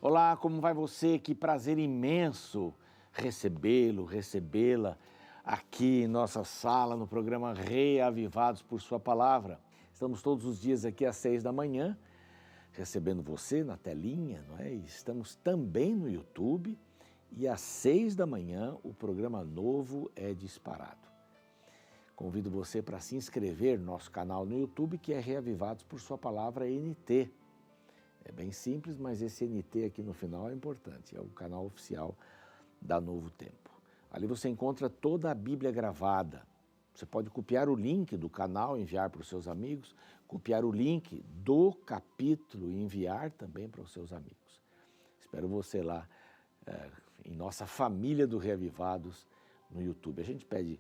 Olá, como vai você? Que prazer imenso recebê-la aqui em nossa sala no programa Reavivados por Sua Palavra. Estamos todos os dias aqui às 6 da manhã, recebendo você na telinha, não é? E estamos também no YouTube e às 6 da manhã o programa novo é disparado. Convido você para se inscrever no nosso canal no YouTube, que é Reavivados por Sua Palavra NT. É bem simples, mas esse NT aqui no final é importante, é o canal oficial da Novo Tempo. Ali você encontra toda a Bíblia gravada. Você pode copiar o link do canal e enviar para os seus amigos, copiar o link do capítulo e enviar também para os seus amigos. Espero você lá em nossa família do Reavivados no YouTube. A gente pede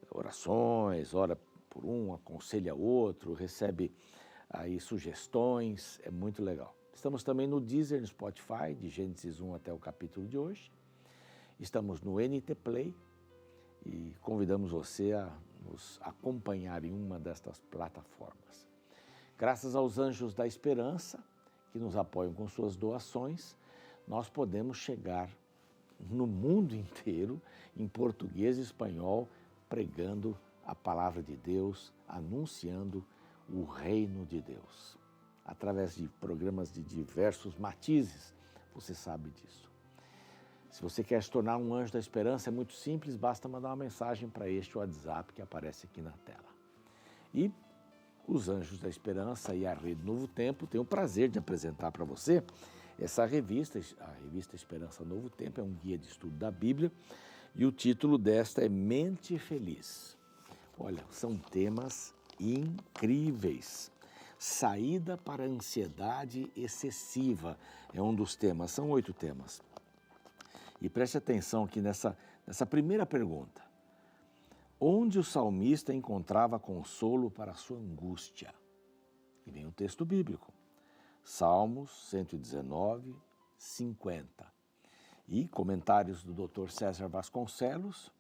orações, ora por um, aconselha outro, recebe aí sugestões, é muito legal. Estamos também no Deezer, no Spotify, de Gênesis 1 até o capítulo de hoje. Estamos no NT Play e convidamos você a nos acompanhar em uma destas plataformas. Graças aos Anjos da Esperança, que nos apoiam com suas doações, nós podemos chegar no mundo inteiro, em português e espanhol, pregando a palavra de Deus, anunciando o reino de Deus, através de programas de diversos matizes, você sabe disso. Se você quer se tornar um anjo da esperança, é muito simples, basta mandar uma mensagem para este WhatsApp que aparece aqui na tela. E os Anjos da Esperança e a Rede Novo Tempo têm o prazer de apresentar para você essa revista, a revista Esperança Novo Tempo, é um guia de estudo da Bíblia, e o título desta é Mente Feliz. Olha, são temas incríveis. Saída para a ansiedade excessiva é um dos temas, são 8 temas. E preste atenção aqui nessa primeira pergunta. Onde o salmista encontrava consolo para a sua angústia? E vem um texto bíblico, Salmos 119, 50. E comentários do Dr. César Vasconcelos,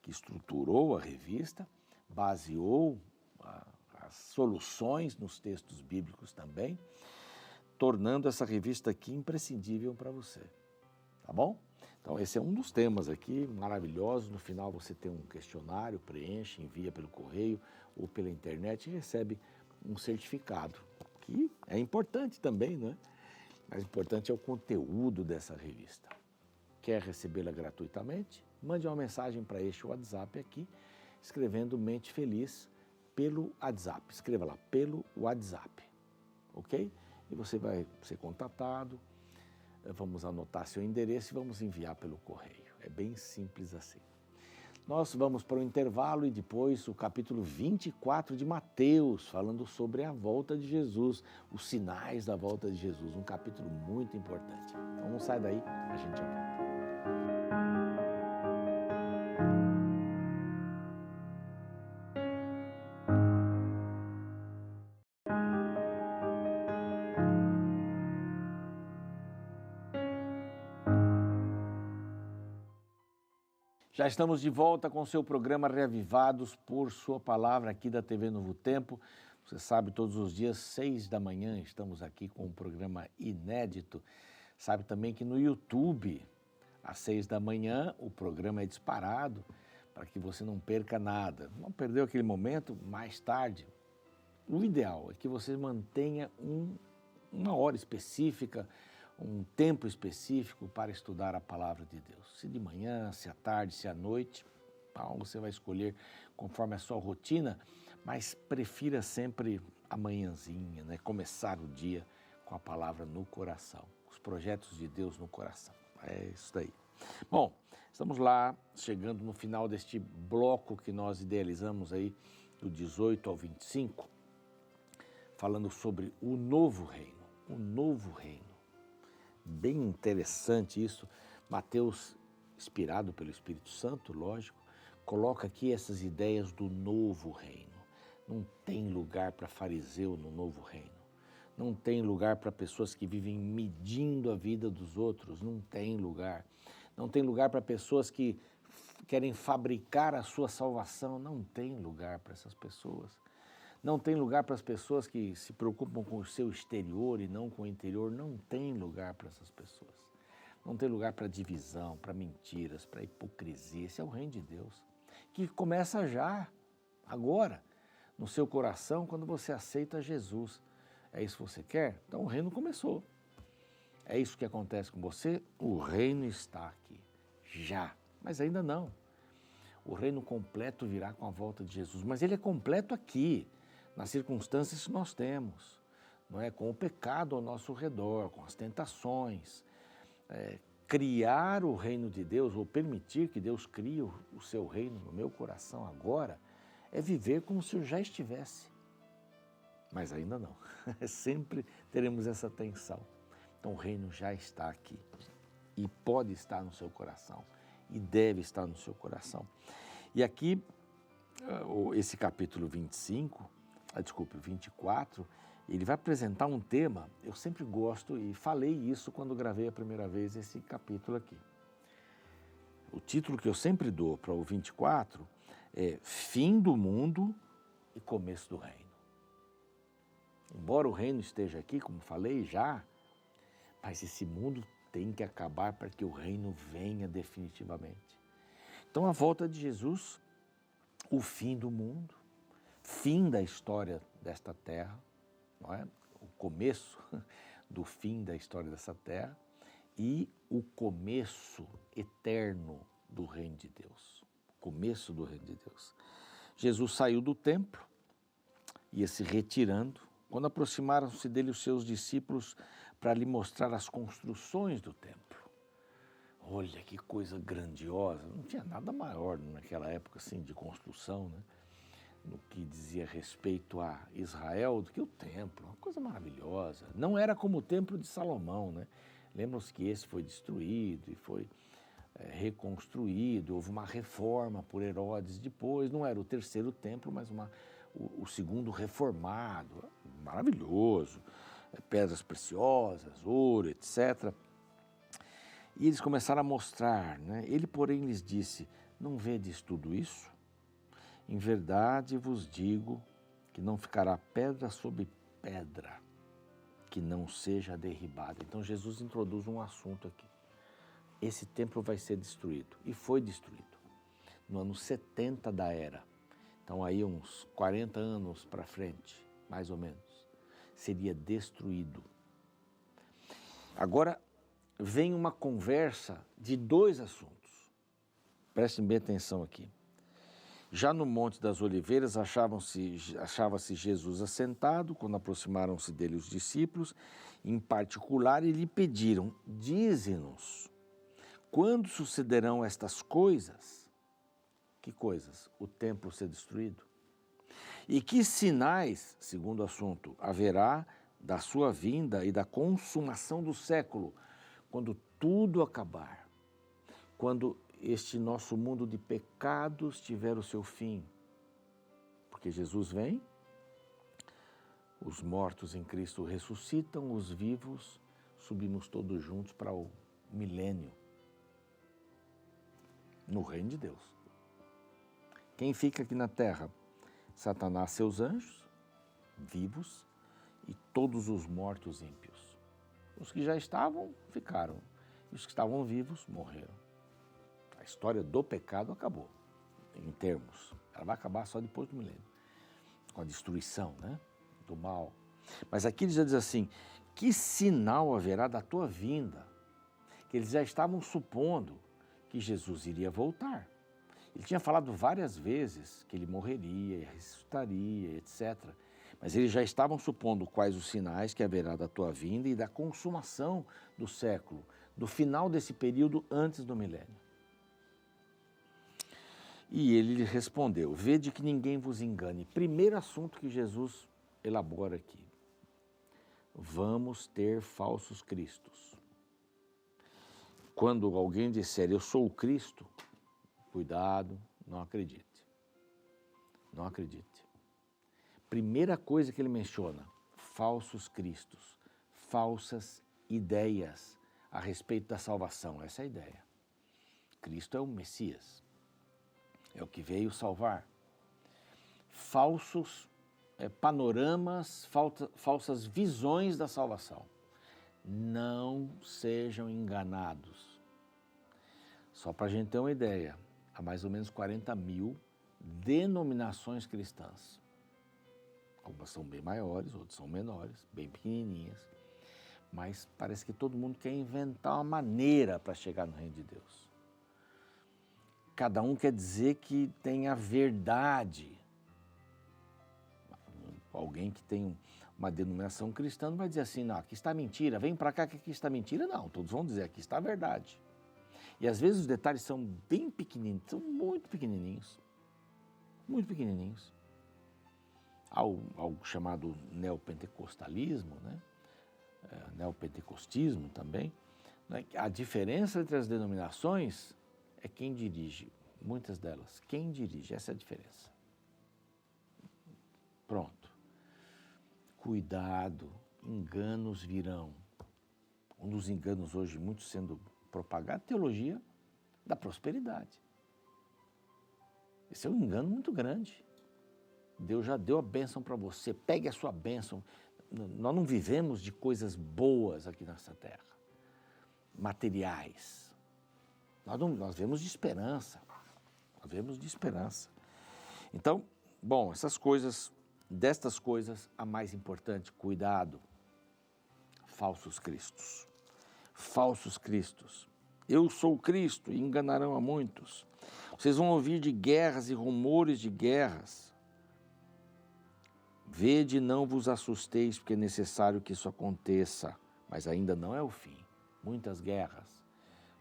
que estruturou a revista, baseou as soluções nos textos bíblicos também, tornando essa revista aqui imprescindível para você, tá bom? Então esse é um dos temas aqui maravilhosos. No final você tem um questionário, preenche, envia pelo correio ou pela internet e recebe um certificado, que é importante também, não é? Mas importante é o conteúdo dessa revista. Quer recebê-la gratuitamente? Mande uma mensagem para este WhatsApp aqui, escrevendo Mente Feliz pelo WhatsApp. Escreva lá, pelo WhatsApp, ok? E você vai ser contatado, vamos anotar seu endereço e vamos enviar pelo correio. É bem simples assim. Nós vamos para o intervalo e depois o capítulo 24 de Mateus, falando sobre a volta de Jesus, os sinais da volta de Jesus, um capítulo muito importante. Então não sai daí, a gente já volta. Já estamos de volta com o seu programa Reavivados por Sua Palavra aqui da TV Novo Tempo. Você sabe, todos os dias, 6 da manhã, estamos aqui com um programa inédito. Sabe também que no YouTube, às 6 da manhã, o programa é disparado para que você não perca nada. Não perdeu aquele momento, mais tarde. O ideal é que você mantenha uma hora específica, um tempo específico para estudar a palavra de Deus. Se de manhã, se à tarde, se à noite, você vai escolher conforme a sua rotina, mas prefira sempre a manhãzinha, né? Começar o dia com a palavra no coração, os projetos de Deus no coração. É isso daí. Bom, estamos lá, chegando no final deste bloco que nós idealizamos aí, do 18 ao 25, falando sobre o novo reino, o novo reino. Bem interessante isso. Mateus, inspirado pelo Espírito Santo, lógico, coloca aqui essas ideias do novo reino. Não tem lugar para fariseu no novo reino. Não tem lugar para pessoas que vivem medindo a vida dos outros. Não tem lugar. Não tem lugar para pessoas que querem fabricar a sua salvação. Não tem lugar para essas pessoas. Não tem lugar para as pessoas que se preocupam com o seu exterior e não com o interior. Não tem lugar para essas pessoas. Não tem lugar para divisão, para mentiras, para hipocrisia. Esse é o reino de Deus, que começa já, agora, no seu coração, quando você aceita Jesus. É isso que você quer? Então o reino começou. É isso que acontece com você? O reino está aqui, já. Mas ainda não. O reino completo virá com a volta de Jesus. Mas ele é completo aqui, nas circunstâncias que nós temos, não é? Com o pecado ao nosso redor, com as tentações. Criar o reino de Deus, ou permitir que Deus crie o seu reino no meu coração agora, é viver como se eu já estivesse. Mas ainda não. Sempre teremos essa tensão. Então o reino já está aqui e pode estar no seu coração e deve estar no seu coração. E aqui, esse capítulo 24, ele vai apresentar um tema, eu sempre gosto e falei isso quando gravei a primeira vez esse capítulo aqui. O título que eu sempre dou para o 24 é Fim do Mundo e Começo do Reino. Embora o reino esteja aqui, como falei já, mas esse mundo tem que acabar para que o reino venha definitivamente. Então a volta de Jesus, o fim do mundo, fim da história desta terra, não é? O começo do fim da história dessa terra e o começo eterno do reino de Deus. O começo do reino de Deus. Jesus saiu do templo, ia se retirando. Quando aproximaram-se dele os seus discípulos para lhe mostrar as construções do templo. Olha que coisa grandiosa, não tinha nada maior naquela época assim de construção, né? No que dizia respeito a Israel do que o templo, uma coisa maravilhosa. Não era como o templo de Salomão, né? Lembram-se que esse foi destruído e foi reconstruído, houve uma reforma por Herodes depois, não era o terceiro templo, mas o segundo reformado, maravilhoso, pedras preciosas, ouro, etc. E eles começaram a mostrar, né? Ele, porém, lhes disse, não vedes tudo isso? Em verdade vos digo que não ficará pedra sobre pedra que não seja derribada. Então Jesus introduz um assunto aqui. Esse templo vai ser destruído, e foi destruído, no ano 70 da era. Então aí uns 40 anos para frente, mais ou menos, seria destruído. Agora vem uma conversa de dois assuntos. Prestem bem atenção aqui. Já no Monte das Oliveiras achava-se Jesus assentado, quando aproximaram-se dele os discípulos, em particular, e lhe pediram, dize-nos, quando sucederão estas coisas? Que coisas? O templo ser destruído? E que sinais, segundo o assunto, haverá da sua vinda e da consumação do século, quando tudo acabar, quando este nosso mundo de pecados tiver o seu fim? Porque Jesus vem, os mortos em Cristo ressuscitam, os vivos subimos todos juntos para o milênio, no reino de Deus. Quem fica aqui na terra? Satanás, seus anjos, vivos, e todos os mortos ímpios. Os que já estavam, ficaram. E os que estavam vivos, morreram. A história do pecado acabou, em termos. Ela vai acabar só depois do milênio, com a destruição, né, do mal. Mas aqui ele já diz assim, que sinal haverá da tua vinda? Que eles já estavam supondo que Jesus iria voltar. Ele tinha falado várias vezes que ele morreria, ressuscitaria, etc. Mas eles já estavam supondo quais os sinais que haverá da tua vinda e da consumação do século, do final desse período antes do milênio. E ele lhe respondeu, vede que ninguém vos engane. Primeiro assunto que Jesus elabora aqui. Vamos ter falsos cristos. Quando alguém disser, eu sou o Cristo, cuidado, não acredite. Não acredite. Primeira coisa que ele menciona, falsos cristos, falsas ideias a respeito da salvação. Essa é a ideia. Cristo é o Messias, é o que veio salvar. Falsos panoramas, falsas visões da salvação. Não sejam enganados. Só para a gente ter uma ideia, há mais ou menos 40 mil denominações cristãs. Algumas são bem maiores, outras são menores, bem pequenininhas. Mas parece que todo mundo quer inventar uma maneira para chegar no reino de Deus. Cada um quer dizer que tem a verdade. Alguém que tem uma denominação cristã vai dizer assim, não, aqui está a mentira, vem para cá que aqui está a mentira. Não, todos vão dizer, aqui está a verdade. E às vezes os detalhes são bem pequenininhos, são muito pequenininhos. Muito pequenininhos. Algo chamado neopentecostalismo, né? Neopentecostismo também. Né? A diferença entre as denominações é quem dirige, muitas delas. Quem dirige, essa é a diferença. Pronto. Cuidado, enganos virão. Um dos enganos hoje muito sendo propagado, teologia da prosperidade. Esse é um engano muito grande. Deus já deu a bênção para você, pegue a sua bênção. Nós não vivemos de coisas boas aqui nessa terra, materiais. Nós vivemos de esperança, Então, bom, destas coisas, a mais importante, cuidado, falsos cristos. Eu sou o Cristo e enganarão a muitos. Vocês vão ouvir de guerras e rumores de guerras. Vede e não vos assusteis, porque é necessário que isso aconteça, mas ainda não é o fim. Muitas guerras.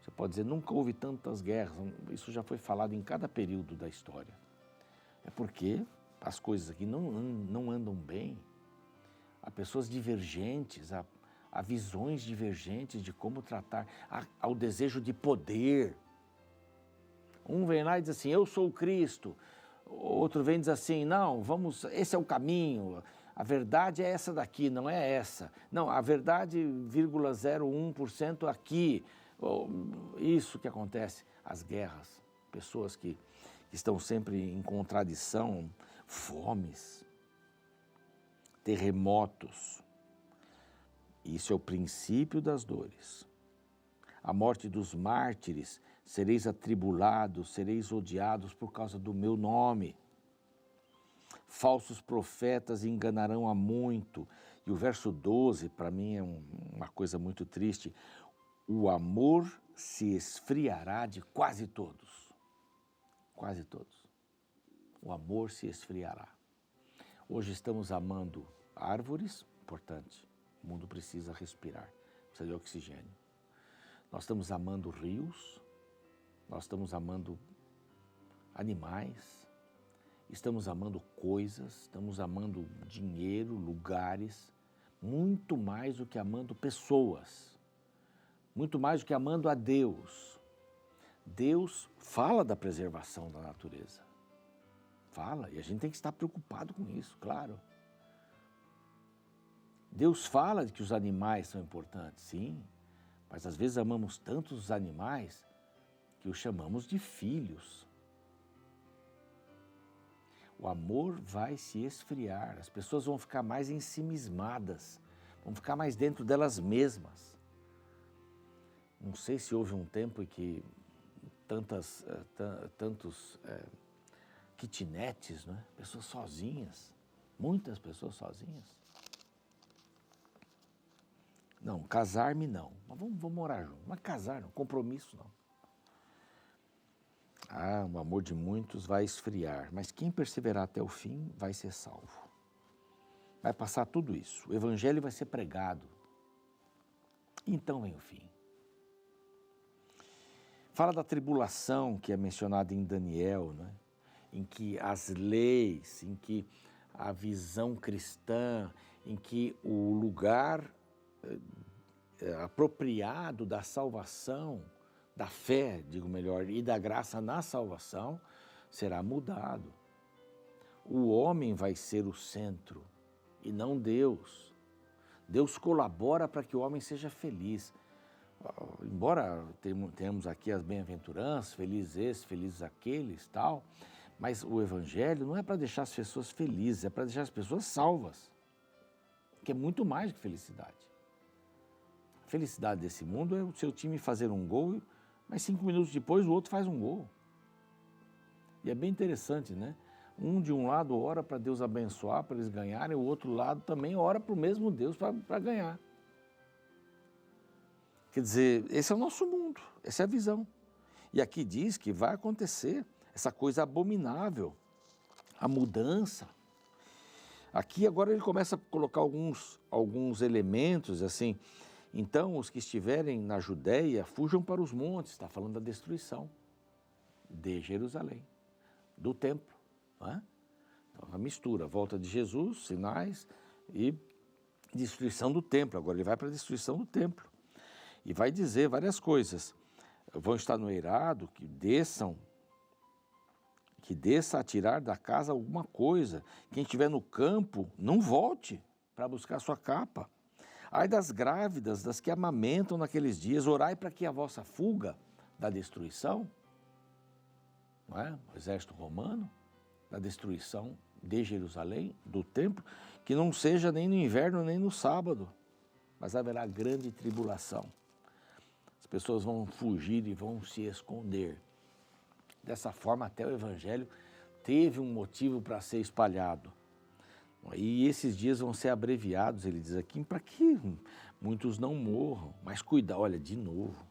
Você pode dizer, nunca houve tantas guerras. Isso já foi falado em cada período da história. É porque as coisas aqui não andam bem. Há pessoas divergentes, há visões divergentes de como tratar, há o desejo de poder. Um vem lá e diz assim, eu sou o Cristo. Outro vem e diz assim, não, esse é o caminho, a verdade é essa daqui, não é essa. Não, a verdade, 0,01% aqui. Isso que acontece, as guerras, pessoas que estão sempre em contradição, fomes, terremotos. Isso é o princípio das dores. A morte dos mártires, sereis atribulados, sereis odiados por causa do meu nome. Falsos profetas enganarão a muito. E o verso 12, para mim, é uma coisa muito triste. O amor se esfriará de quase todos. Quase todos. O amor se esfriará. Hoje estamos amando árvores, importante. O mundo precisa respirar, precisa de oxigênio. Nós estamos amando rios, nós estamos amando animais, estamos amando coisas, estamos amando dinheiro, lugares, muito mais do que amando pessoas, muito mais do que amando a Deus. Deus fala da preservação da natureza, fala, e a gente tem que estar preocupado com isso, claro. Deus fala de que os animais são importantes, sim, mas às vezes amamos tanto os animais que os chamamos de filhos. O amor vai se esfriar, as pessoas vão ficar mais ensimismadas, vão ficar mais dentro delas mesmas. Não sei se houve um tempo em que tantos kitnets, né? Pessoas sozinhas, muitas pessoas sozinhas. Não, casar-me não, mas vamos morar junto, mas casar não, compromisso não. O amor de muitos vai esfriar, mas quem perseverar até o fim vai ser salvo. Vai passar tudo isso, o evangelho vai ser pregado, então vem o fim. Fala da tribulação que é mencionada em Daniel, né? Em que as leis, em que a visão cristã, em que o lugar apropriado da salvação, da fé, digo melhor, e da graça na salvação, será mudado. O homem vai ser o centro e não Deus. Deus colabora para que o homem seja feliz. Embora tenhamos aqui as bem-aventuranças, felizes esses, felizes aqueles, tal, Mas o Evangelho não é para deixar as pessoas felizes, é para deixar as pessoas salvas, que é muito mais do que felicidade. A felicidade desse mundo é o seu time fazer um gol, mas 5 minutos depois o outro faz um gol. E é bem interessante, né? Um de um lado ora para Deus abençoar, para eles ganharem, o outro lado também ora para o mesmo Deus para ganhar. Quer dizer, esse é o nosso mundo, essa é a visão. E aqui diz que vai acontecer essa coisa abominável, a mudança. Aqui agora ele começa a colocar alguns elementos assim. Então, os que estiverem na Judéia, fujam para os montes, está falando da destruição de Jerusalém, do templo. Não é? Então, a mistura, volta de Jesus, sinais e destruição do templo. Agora ele vai para a destruição do templo e vai dizer várias coisas. Vão estar no eirado, que desça a tirar da casa alguma coisa. Quem estiver no campo, não volte para buscar sua capa. Ai das grávidas, das que amamentam naqueles dias, orai para que a vossa fuga da destruição, não é? O exército romano, da destruição de Jerusalém, do templo, que não seja nem no inverno nem no sábado, mas haverá grande tribulação. As pessoas vão fugir e vão se esconder. Dessa forma, até o Evangelho teve um motivo para ser espalhado. E esses dias vão ser abreviados, ele diz aqui, para que muitos não morram. Mas cuidado, olha, de novo,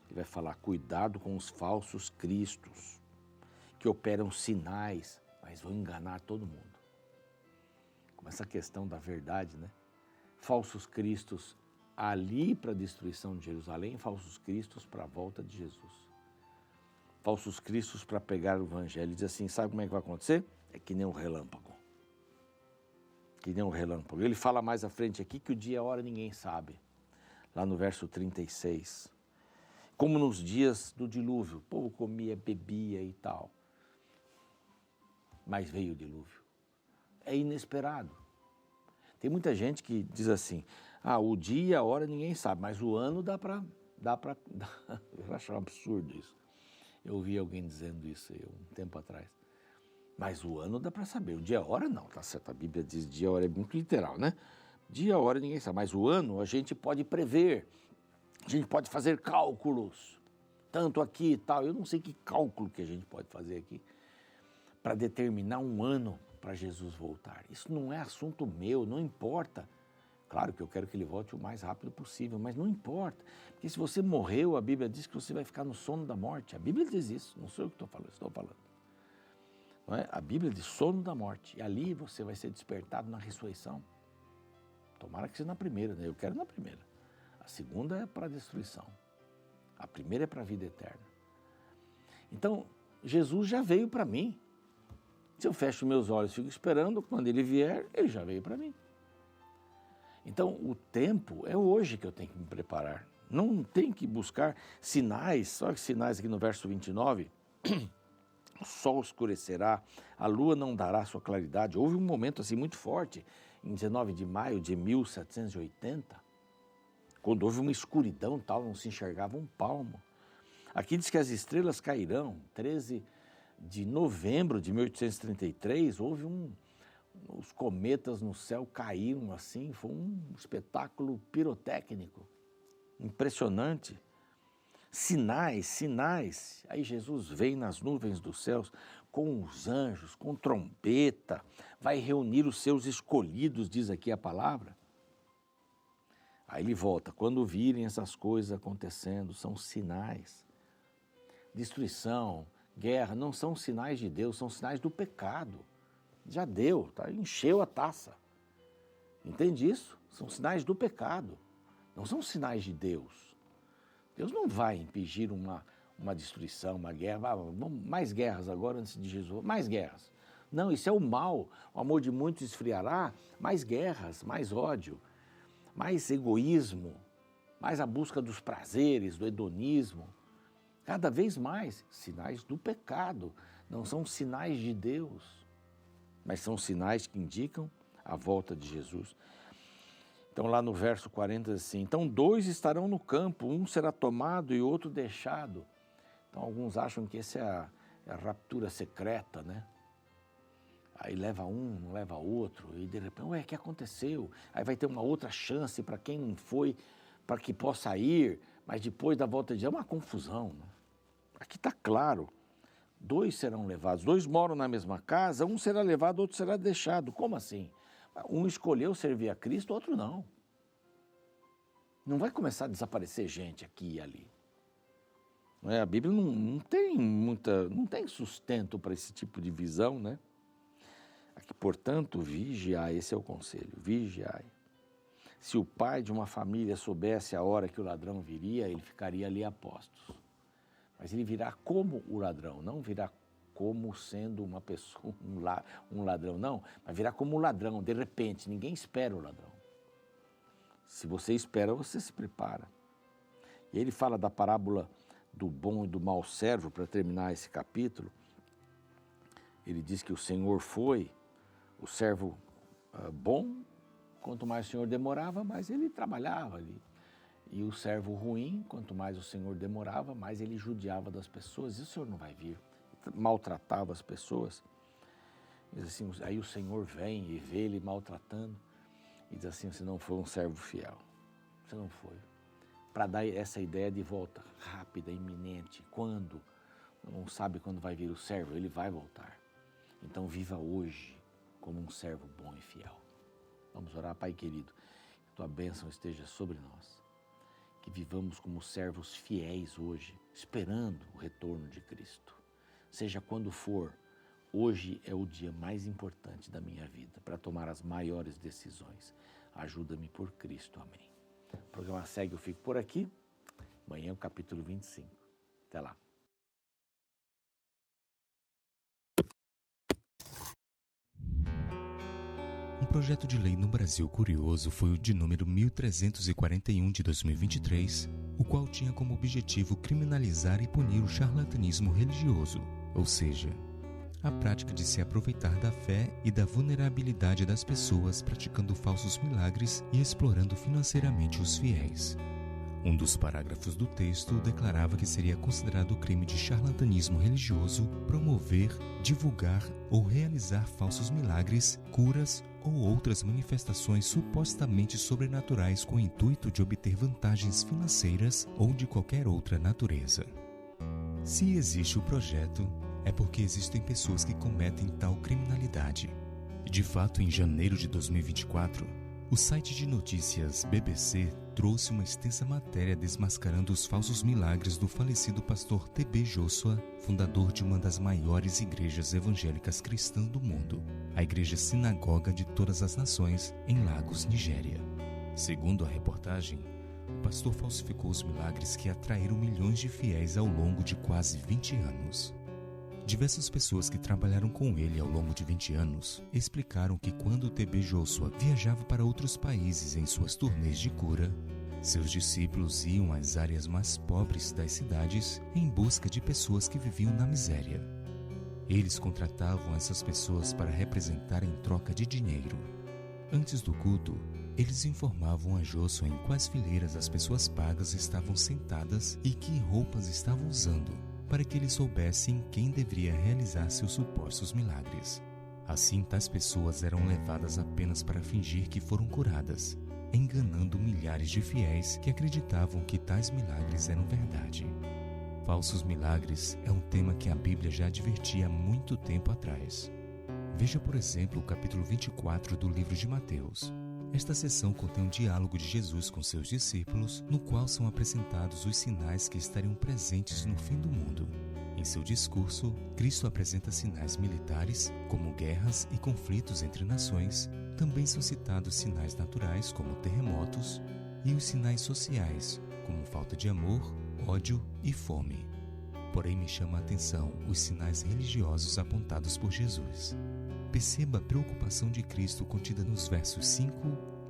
ele vai falar, cuidado com os falsos cristos, que operam sinais, mas vão enganar todo mundo. Como essa questão da verdade, né? Falsos cristos ali para a destruição de Jerusalém, falsos cristos para a volta de Jesus. Falsos cristos para pegar o Evangelho. Ele diz assim, sabe como é que vai acontecer? É que nem um relâmpago. Que nem um relâmpago. Ele fala mais à frente aqui que o dia e a hora ninguém sabe. Lá no verso 36. Como nos dias do dilúvio, o povo comia, bebia e tal. Mas veio o dilúvio. É inesperado. Tem muita gente que diz assim, o dia e a hora ninguém sabe, mas o ano dá para... Eu acho um absurdo isso. Eu ouvi alguém dizendo isso aí um tempo atrás. Mas o ano dá para saber, o dia e a hora não, tá certo? A Bíblia diz dia e a hora é muito literal, né? Dia e a hora ninguém sabe, mas o ano a gente pode prever, a gente pode fazer cálculos, tanto aqui e tal. Eu não sei que cálculo que a gente pode fazer aqui para determinar um ano para Jesus voltar. Isso não é assunto meu, não importa. Claro que eu quero que ele volte o mais rápido possível, mas não importa. Porque se você morreu, a Bíblia diz que você vai ficar no sono da morte. A Bíblia diz isso, não sou eu que estou falando. Não é? A Bíblia diz sono da morte. E ali você vai ser despertado na ressurreição. Tomara que seja na primeira, né? Eu quero na primeira. A segunda é para a destruição. A primeira é para a vida eterna. Então, Jesus já veio para mim. Se eu fecho meus olhos e fico esperando, quando ele vier, ele já veio para mim. Então, o tempo é hoje que eu tenho que me preparar. Não tem que buscar sinais, olha que sinais aqui no verso 29. O sol escurecerá, a lua não dará sua claridade. Houve um momento assim muito forte, em 19 de maio de 1780, quando houve uma escuridão tal, não se enxergava um palmo. Aqui diz que as estrelas cairão, 13 de novembro de 1833, houve os cometas no céu caíram assim, foi um espetáculo pirotécnico, impressionante. Sinais, aí Jesus vem nas nuvens dos céus com os anjos, com trombeta, vai reunir os seus escolhidos, diz aqui a palavra. Aí ele volta, quando virem essas coisas acontecendo, são sinais. Destruição, guerra, não são sinais de Deus, são sinais do pecado. Já deu, tá? Encheu a taça. Entende isso? São sinais do pecado, não são sinais de Deus. Deus não vai impedir uma destruição, uma guerra. Mais guerras agora antes de Jesus, mais guerras. Não, isso é o mal. O amor de muitos esfriará, mais guerras, mais ódio, mais egoísmo, mais a busca dos prazeres, do hedonismo. Cada vez mais sinais do pecado, não são sinais de Deus, mas são sinais que indicam a volta de Jesus. Então lá no verso 40 assim, então 2 estarão no campo, um será tomado e outro deixado. Então alguns acham que essa é a raptura secreta, né? Aí leva um, não leva outro, e de repente, ué, o que aconteceu? Aí vai ter uma outra chance para quem não foi, para que possa ir, mas depois da volta de dia é uma confusão. Né? Aqui está claro, 2 serão levados, 2 moram na mesma casa, um será levado, outro será deixado. Como assim? Um escolheu servir a Cristo, o outro não. Não vai começar a desaparecer gente aqui e ali. Não é? A Bíblia não tem sustento para esse tipo de visão, né? Aqui, portanto, vigiai, esse é o conselho, vigiai. Se o pai de uma família soubesse a hora que o ladrão viria, ele ficaria ali a postos. Mas ele virá como o ladrão, não virá como sendo uma pessoa, um ladrão, não, mas virá como um ladrão, de repente, ninguém espera o ladrão. Se você espera, você se prepara. E ele fala da parábola do bom e do mau servo, para terminar esse capítulo. Ele diz que o Senhor foi, o servo bom, quanto mais o Senhor demorava, mais ele trabalhava ali. E o servo ruim, quanto mais o Senhor demorava, mais ele judiava das pessoas. E o Senhor não vai vir. Maltratava as pessoas. Diz assim, aí o Senhor vem e vê ele maltratando. E diz assim, você não foi um servo fiel. Você não foi. Para dar essa ideia de volta rápida, iminente. Quando? Não sabe quando vai vir o servo, ele vai voltar. Então viva hoje como um servo bom e fiel. Vamos orar, Pai querido, que tua bênção esteja sobre nós. Que vivamos como servos fiéis hoje, esperando o retorno de Cristo. Seja quando for, hoje é o dia mais importante da minha vida para tomar as maiores decisões. Ajuda-me por Cristo, amém. O programa segue, eu fico por aqui. Amanhã é o capítulo 25. Até lá. Um projeto de lei no Brasil curioso foi o de número 1341 de 2023, o qual tinha como objetivo criminalizar e punir o charlatanismo religioso, ou seja, a prática de se aproveitar da fé e da vulnerabilidade das pessoas praticando falsos milagres e explorando financeiramente os fiéis. Um dos parágrafos do texto declarava que seria considerado crime de charlatanismo religioso promover, divulgar ou realizar falsos milagres, curas ou outras manifestações supostamente sobrenaturais com o intuito de obter vantagens financeiras ou de qualquer outra natureza. Se existe o projeto, é porque existem pessoas que cometem tal criminalidade. De fato, em janeiro de 2024, o site de notícias BBC trouxe uma extensa matéria desmascarando os falsos milagres do falecido pastor T.B. Joshua, fundador de uma das maiores igrejas evangélicas cristãs do mundo, a Igreja Sinagoga de Todas as Nações, em Lagos, Nigéria. Segundo a reportagem, o pastor falsificou os milagres que atraíram milhões de fiéis ao longo de quase 20 anos. Diversas pessoas que trabalharam com ele ao longo de 20 anos explicaram que quando T.B. Joshua viajava para outros países em suas turnês de cura, seus discípulos iam às áreas mais pobres das cidades em busca de pessoas que viviam na miséria. Eles contratavam essas pessoas para representar em troca de dinheiro. Antes do culto, eles informavam a Joshua em quais fileiras as pessoas pagas estavam sentadas e que roupas estavam usando, para que ele soubesse em quem deveria realizar seus supostos milagres. Assim, tais pessoas eram levadas apenas para fingir que foram curadas, enganando milhares de fiéis que acreditavam que tais milagres eram verdade. Falsos milagres é um tema que a Bíblia já advertia há muito tempo atrás. Veja, por exemplo, o capítulo 24 do livro de Mateus. Esta seção contém um diálogo de Jesus com seus discípulos, no qual são apresentados os sinais que estariam presentes no fim do mundo. Em seu discurso, Cristo apresenta sinais militares, como guerras e conflitos entre nações. Também são citados sinais naturais, como terremotos, e os sinais sociais, como falta de amor, ódio e fome. Porém, me chama a atenção os sinais religiosos apontados por Jesus. Perceba a preocupação de Cristo contida nos versos 5,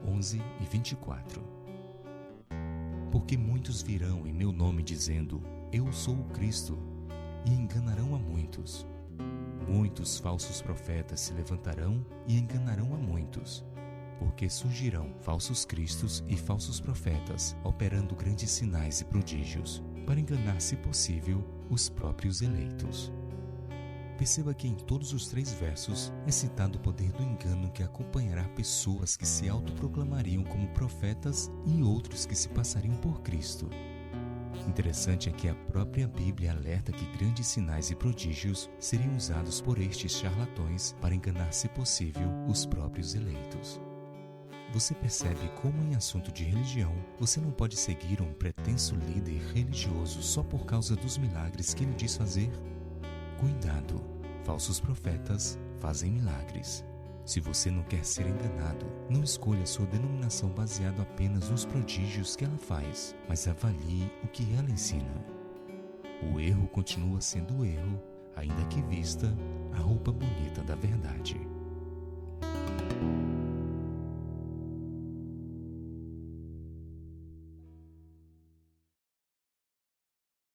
11 e 24. Porque muitos virão em meu nome dizendo, eu sou o Cristo, e enganarão a muitos. Muitos falsos profetas se levantarão e enganarão a muitos. Porque surgirão falsos cristos e falsos profetas, operando grandes sinais e prodígios, para enganar, se possível, os próprios eleitos. Perceba que em todos os 3 versos é citado o poder do engano que acompanhará pessoas que se autoproclamariam como profetas e outros que se passariam por Cristo. Interessante é que a própria Bíblia alerta que grandes sinais e prodígios seriam usados por estes charlatões para enganar, se possível, os próprios eleitos. Você percebe como em assunto de religião, você não pode seguir um pretenso líder religioso só por causa dos milagres que ele diz fazer? Cuidado, falsos profetas fazem milagres. Se você não quer ser enganado, não escolha sua denominação baseado apenas nos prodígios que ela faz, mas avalie o que ela ensina. O erro continua sendo o erro, ainda que vista a roupa bonita da verdade.